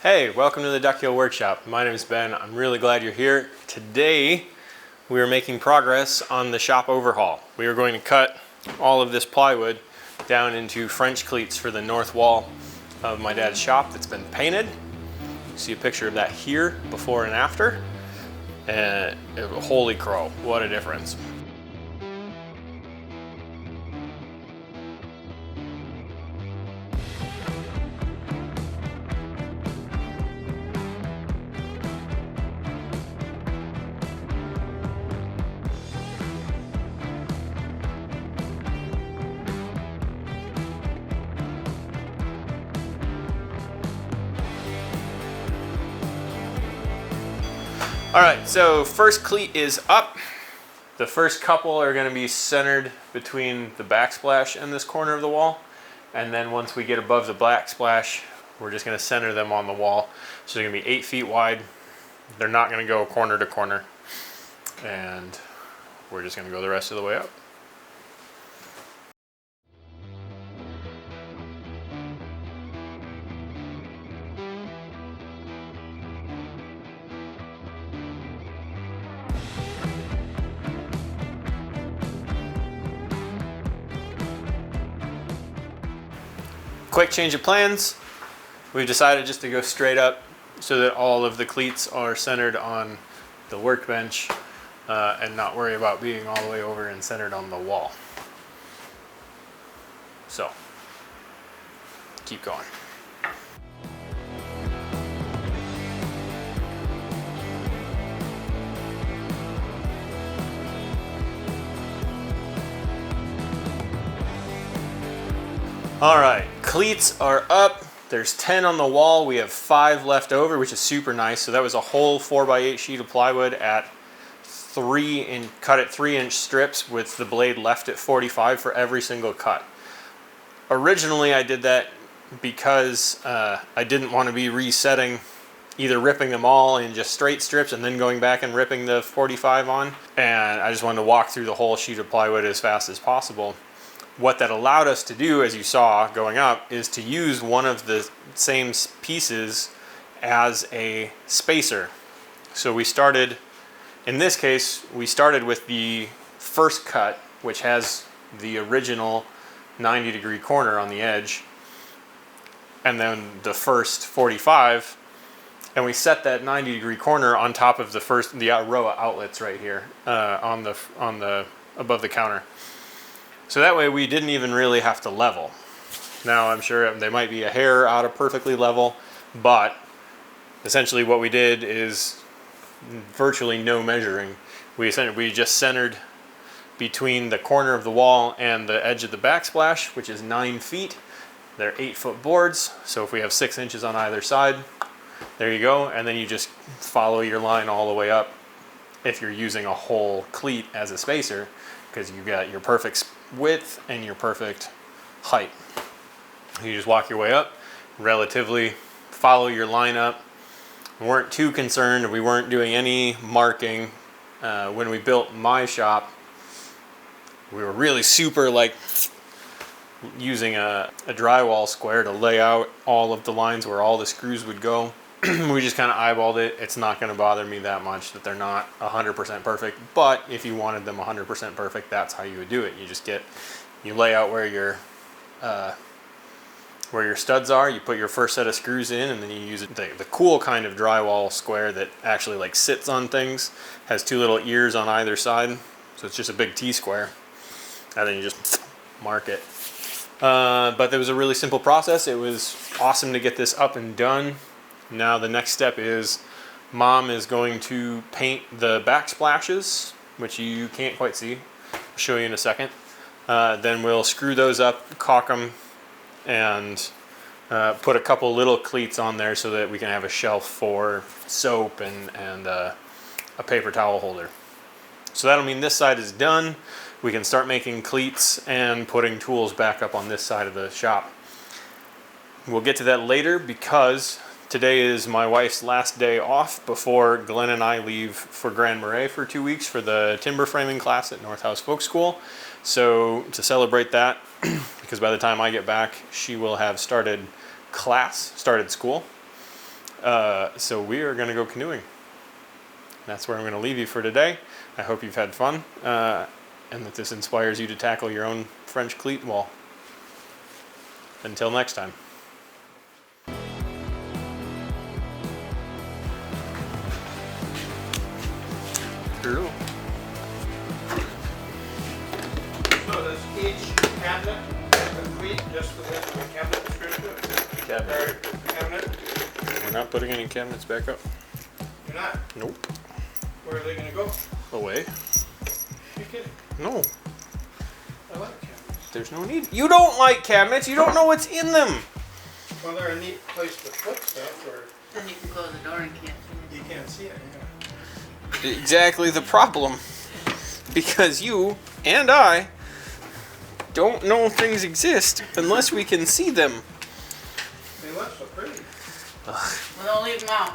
Hey, welcome to the Duckhill workshop. My name is Ben. I'm really glad you're here. Today we are making progress on the shop overhaul. We are going to cut all of this plywood down into French cleats for the north wall of my dad's shop that's been painted. You see a picture of that here, before and after. And holy crow, what a difference. All right, so first cleat is up. The first couple are going to be centered between the backsplash and this corner of the wall. And then once we get above the backsplash, we're just going to center them on the wall. So they're going to be 8 feet wide. They're not going to go corner to corner. And we're just going to go the rest of the way up. Quick change of plans. We've decided just to go straight up so that all of the cleats are centered on the workbench and not worry about being all the way over and centered on the wall. So, keep going. All right, cleats are up. There's 10 on the wall. We have 5 left over, which is super nice. So that was a whole 4x8 sheet of plywood at cut at 3-inch strips with the blade left at 45 for every single cut. Originally, I did that because I didn't want to be resetting, either ripping them all in just straight strips and then going back and ripping the 45 on. And I just wanted to walk through the whole sheet of plywood as fast as possible. What that allowed us to do, as you saw going up, is to use one of the same pieces as a spacer. So we started, in this case, we started with the first cut, which has the original 90-degree corner on the edge, and then the first 45, and we set that 90-degree corner on top of the row of outlets right here on the above the counter. So that way we didn't even really have to level. Now I'm sure they might be a hair out of perfectly level, but essentially what we did is virtually no measuring. We just centered between the corner of the wall and the edge of the backsplash, which is 9 feet. They're 8-foot boards, so if we have 6 inches on either side, there you go, and then you just follow your line all the way up if you're using a whole cleat as a spacer, because you've got your perfect width and your perfect height. You just walk your way up, relatively follow your line up. We weren't too concerned, we weren't doing any marking. When we built my shop, we were really super using a drywall square to lay out all of the lines where all the screws would go. We just kind of eyeballed it. It's not going to bother me that much that they're not 100% perfect, but if you wanted them 100% perfect, that's how you would do it. You lay out where your studs are, you put your first set of screws in, and then you use the cool kind of drywall square that actually sits on things, has 2 little ears on either side, so it's just a big T-square, and then you just mark it. But it was a really simple process. It was awesome to get this up and done. Now the next step is Mom is going to paint the backsplashes, which you can't quite see. I'll show you in a second. Then we'll screw those up, caulk them, and put a couple little cleats on there so that we can have a shelf for soap and a paper towel holder. So that'll mean this side is done. We can start making cleats and putting tools back up on this side of the shop. We'll get to that later because today is my wife's last day off before Glenn and I leave for Grand Marais for 2 weeks for the timber framing class at Northhouse Folk School. So to celebrate that, because by the time I get back, she will have started school. So we are going to go canoeing. That's where I'm going to leave you for today. I hope you've had fun and that this inspires you to tackle your own French cleat wall. Until next time. Hello. So does each cabinet have a cleat just the width of a cabinet descriptive? Cabinet? We're not putting any cabinets back up. You're not? Nope. Where are they going to go? Away. You kidding? No. I like cabinets. There's no need. You don't like cabinets. You don't know what's in them. Well, they're a neat place to put stuff where Then you can close the door and can't see you can't see it. Exactly the problem. Because you and I don't know things exist unless we can see them. They look so pretty. it. Well, don't leave them out.